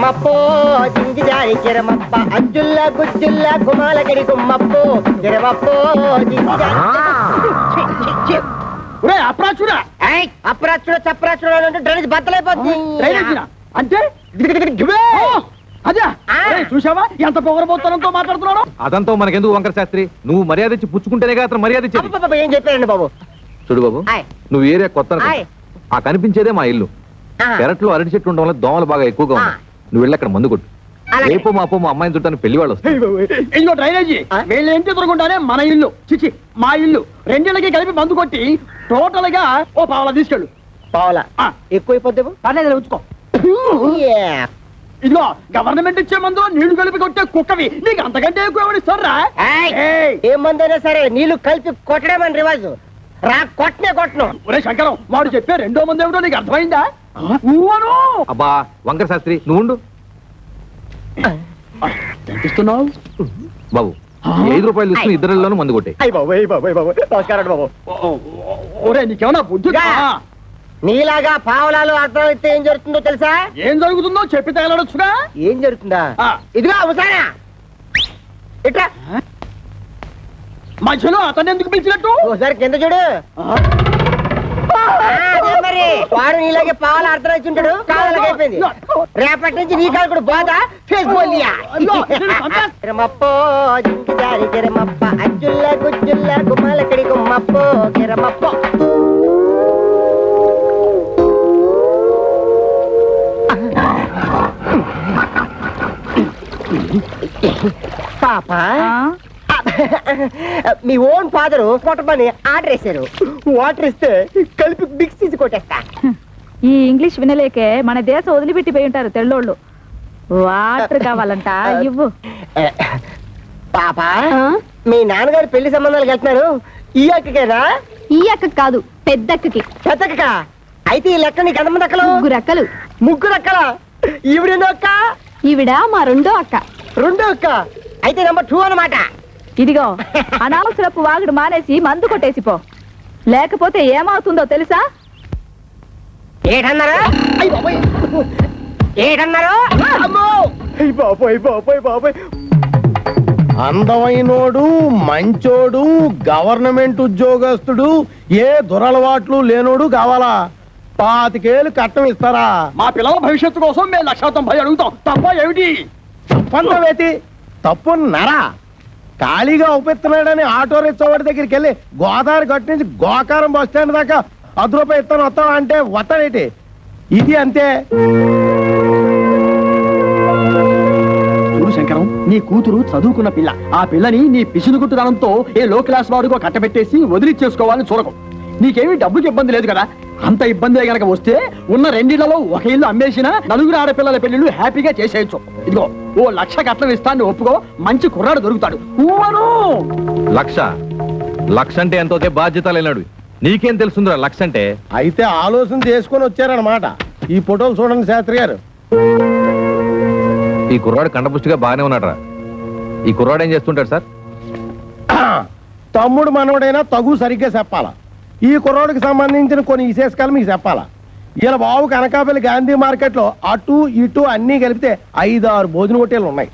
గిరమప్పో జింగిజారి గిరమప్ప అజ్జుల్లా గుజ్జుల్లా గుమాలగిరి గుమ్మప్పో గిరమప్పో జింగిజారి అప్రాచుడా అప్రాచుడ చప్రాచుడ అంటే డ్రైనేజ్ బద్దలైపోతుంది అంటే అదే చూసావా ఎంత పొగరబోత్తనంతో మాట్లాడుతున్నాడు. అదంతా మనకెందుకు వంకర శాస్త్రి, నువ్వు మర్యాద ఇచ్చి పుచ్చుకుంటేనే అతను మర్యాద ఇచ్చేది. ఏం చెప్పారండి బాబు? చూడు బాబు, నువ్వు ఏరియా కొత్త, ఆ కనిపించేదే మా ఇల్లు. పెరట్లో అరటి చెట్టు ఉండడం వల్ల దోమలు బాగా ఎక్కువగా ఉన్నాయి. నువ్వు వెళ్ళి అక్కడ మందు కొట్టు. రేపు మాపో మా అమ్మాయిని చుట్టాను పెళ్లి వాళ్ళు వస్తారు. ఇదిగో డ్రైనేజీ వీళ్ళ ఇంటి ఎదురుకుంటానే మన ఇల్లు చిచి మా ఇల్లు రెండేళ్ళకి కలిపి మందు కొట్టి టోటల్ గా ఓ పావలా తీసుకెళ్ళు. పావలా ఎక్కువైపోద్దేమో ఉంచుకో. ఇదిగో గవర్నమెంట్ ఇచ్చే మందు నీళ్లు కలిపి కొట్టే కుక్కవి నీకు అంతకంటే ఎక్కువ ఎవరిస్తారా? ఏ మందైనా సరే నీళ్లు కలిపి కొట్టడమని రివాజు రా, కొట్టనే కొట్టను. ఒరే శంకరం, వాడు చెప్పే రెండో మంది ఏమిటో నీకు అర్థమైందా? అబ్బా వంకర శాస్త్రి నువ్వు ఉండు. ఎంతిస్తున్నావు బాబు? 5 రూపాయలు తీసుకుని ఇద్దరిలోనూ మందు కొట్టే. ఒరే నీకేమన్నా బుద్ధి? నీలాగా పావలాలు అర్థం అయితే ఏం జరుగుతుందో తెలుసా? ఏం జరుగుతుందో చెప్పి తగలడొచ్చుగా. ఏం జరుగుతుందా? ఇదిగో అవసానా ఇట్లా మధ్యలో అతను ఎందుకు పిలిచినట్టు? ఒకసారి కింద చూడు. మరి వాడు నీలాగే పావాల అర్థం వచ్చి ఉంటాడు. కావాలకి అయిపోయింది. రేపటి నుంచి నీ కాలు కూడా బాధ గిరమప్పో జింకిజారి గిరమప్ప అజ్జుల్లా గుజ్జుల్లా గుమ్మాలకడి గుమ్మప్పో గిరమప్పో. పాప మీ ఓన్ ఫాదర్ కొట్టమని ఆర్డర్ వేశారు. వాటర్ ఇస్తే కలిపి మిక్స్ తీసి కొట్టేస్తా. ఈ ఇంగ్లీష్ వినలేకే మన దేశం వదిలిపెట్టిపోయి ఉంటారు తెల్లోళ్ళు. వాటర్ కావాలంట ఇవ్వు. పాప మీ నాన్నగారు పెళ్లి సంబంధాలకు వెళ్తున్నారు. ఈ అక్కకేనా? ఈ అక్క కాదు, పెద్దక్కకి. పెద్దక్క అయితే ఈ లెక్క నీకు ఎంతమంది అక్కలు? 3 అక్కలు. 3 అక్కల? ఈవిడెందో అక్క? ఈవిడ మా రెండో అక్క. రెండో అక్క అయితే నెంబర్ 2 అన్నమాట. ఇదిగో అనవసరపు వాగుడు మానేసి మందు కొట్టేసిపో, లేకపోతే ఏమవుతుందో తెలుసా? ఏటన్నారు? అందమైనోడు, మంచోడు, గవర్నమెంట్ ఉద్యోగస్తుడు, ఏ దురలవాట్లు లేనోడు కావాలా? 25 ఏళ్ళు కట్టం ఇస్తారా? మా పిల్లల భవిష్యత్తు కోసం మేము 190 అడుగుతాం. తప్ప ఏమిటి? తప్పంతవేతి తప్పున్నారా? ఖాళీగా ఉపెత్తున్నాడని ఆటో రిక్షావాడి దగ్గరికి వెళ్ళి గోదావరి గట్టు నుంచి గోకారం బస్ స్టాండ్ దాకా 10 రూపాయలు ఇస్తాను వస్తావా అంటే వస్తాడేటి? ఇది అంతే. చూడు శంకరం, నీ కూతురు చదువుకున్న పిల్ల. ఆ పిల్లని నీ పిసినుగుట్టుదనంతో ఏ లో క్లాస్ వాడుకో కట్టబెట్టేసి వదిలిచ్చేసుకోవాలని చూడకు. నీకేమీ డబ్బుకి ఇబ్బంది లేదు కదా. అంత ఇబ్బంది గనక వస్తే ఉన్న 2 ఇళ్లలో ఒక ఇల్లు అమ్మేసినా 4 ఆడపిల్లల పెళ్లిళ్ళు హ్యాపీగా చేసేయచ్చు. ఇదిగో ఓ 1,00,000 కట్నం ఇస్తాను ఒప్పుకో, మంచి కుర్రాడు దొరుకుతాడు. 1,00,000 అంటే ఎంతో బాధ్యత లేనాడు. నీకేం తెలుస్తుందిరా 1,00,000 అంటే? అయితే ఆలోచన చేసుకుని వచ్చారనమాట. ఈ ఫోటోలు చూడండి శాస్త్రి గారు. ఈ కుర్రాడు కండపుష్టిగా బాగానే ఉన్నాడు. ఈ కుర్రాడు ఏం చేస్తుంటాడు సార్? తమ్ముడు మనవడైనా తగు సరిగ్గా చెప్పాలా. ఈ కుర్రాడికి సంబంధించిన కొన్ని విశేషాలు మీకు చెప్పాలా. ఇలా బాబు కనకాపల్లి గాంధీ మార్కెట్ లో అటు ఇటు అన్ని కలిపితే 5-6 భోజన హోటళ్లు ఉన్నాయి.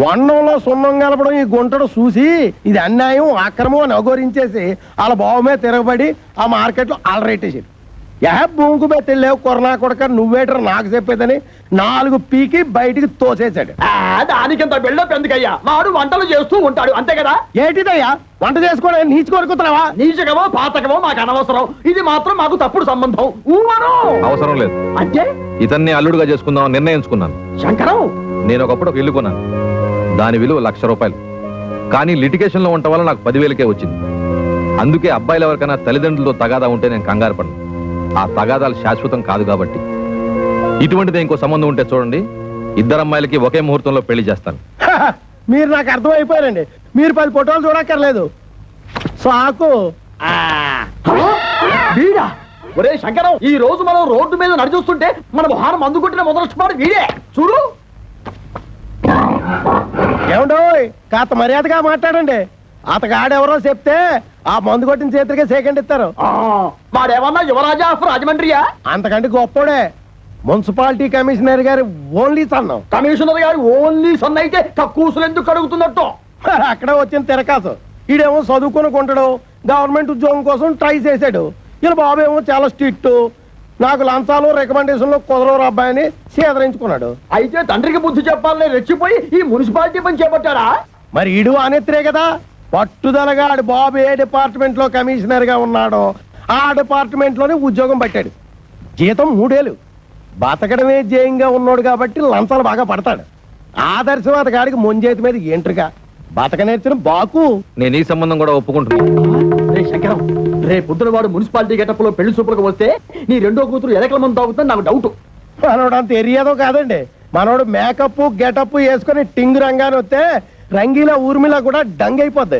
వన్నంలో సున్నం కలపడం ఈ గుంటడు చూసి ఇది అన్యాయం, అక్రమం అని అఘోరించేసి వాళ్ళ బాబు మీద తిరగబడి ఆ మార్కెట్ లో అలరేటేసాడు. భూమికి పెట్టలేవు కొరనా కొడక, నువ్వేటర్ నాకు చెప్పేదని 4 పీకి బయటికి తోసేశాడు. దానికింత బిల్డప్ ఎందుకయ్యా? వాడు వంటలు చేస్తూ ఉంటాడు అంతే కదా. ఏంటిదయ్యా వంట చేసుకోవడం? నీచు కొరుకుతున్నావా? నీచకమో పాతకమో మాకు అనవసరం. ఇది మాత్రం మాకు తప్పుడు సంబంధం. అవసరం లేదు అంటే ఇతన్ని అల్లుడుగా చేసుకుందాం నిర్ణయించుకున్నాను. శంకరం, నేను ఒకప్పుడు ఒక ఇల్లు కొన్నాను. దాని విలువ 1,00,000 రూపాయలు. కానీ లిటిగేషన్ లో ఉండటం వల్ల నాకు 10,000కే వచ్చింది. అందుకే అబ్బాయిలు ఎవరికైనా తల్లిదండ్రులతో తగాదా ఉంటే నేను కంగారు పడను. ఆ తగాదాలు శాశ్వతం కాదు కాబట్టి ఇటువంటిది ఇంకో సంబంధం ఉంటే చూడండి, 2 అమ్మాయిలకి ఒకే ముహూర్తంలో పెళ్లి చేస్తాను. మీరు నాకు అర్థమైపోయారండి. మీరు 10 ఫోటోలు చూడక్కర్లేదు. సాకు. వీడా? ఒరే శంకరం, ఈ రోజు మనం రోడ్డు మీద నడిచొస్తుంటే మన మొహారం మందు కొట్టిన మొదలొచ్చినాడు వీడే. చూడు. ఏమండో కాస్త మర్యాదగా మాట్లాడండి. అతగాడెవరో చెప్తే ఆ మందు కొట్టిన చేతులకే సెకండ్ ఇస్తారు. వాడేమన్నా యువరాజా ఆఫ్ రాజమండ్రియా? అంతకంటే గొప్పోడే. మున్సిపాలిటీ కమిషనర్ గారి ఓన్లీ సన్నం. కమిషనర్ గారు ఓన్లీ సన్ అయితే కక్కూసులు ఎందుకు అడుగుతున్నట్టు? మరి అక్కడే వచ్చిన తిరకాసు. ఈడేమో చదువుకొని కొంటాడు, గవర్నమెంట్ ఉద్యోగం కోసం ట్రై చేశాడు. ఇలా బాబు ఏమో చాలా స్ట్రిక్ట్, నాకు లంచాలు రికమెండేషన్లు కుదరవు అబ్బాయిని సేదరించుకున్నాడు. అయితే తండ్రికి బుద్ధి చెప్పాలని రెచ్చిపోయి ఈ మున్సిపాలిటీ పని చేపట్టారా? మరి ఈడు అనేత్రే కదా పట్టుదలగా ఆడి బాబు ఏ డిపార్ట్మెంట్ లో కమిషనర్ గా ఉన్నాడో ఆ డిపార్ట్మెంట్ లోనే ఉద్యోగం పట్టాడు. జీతం 3 ఏళ్ళు. బతకడమే జయంగా ఉన్నాడు కాబట్టి లంచాలు బాగా పడతాడు. ఆదర్శవాద గాడికి ముంజేతి మీద ఏంట్రుగా బతక నేర్చిన బాకు. నేను ఈ సంబంధం కూడా ఒప్పుకుంటున్నాను. రే శంకరం, రే పొద్దున వాడు మున్సిపాలిటీ గెటప్ లో పెళ్లి చూపులకు వస్తే నీ రెండో కూతురు ఎలకల మంది తాగుతుందని నాకు డౌట్. మనోడు అంత ఎరియాదో కాదండి. మనోడు మేకప్ గెటప్ వేసుకుని టింగ్ రంగాన్ని వస్తే రంగీలా ఊర్మిళ కూడా డంగ్ అయిపోద్ది.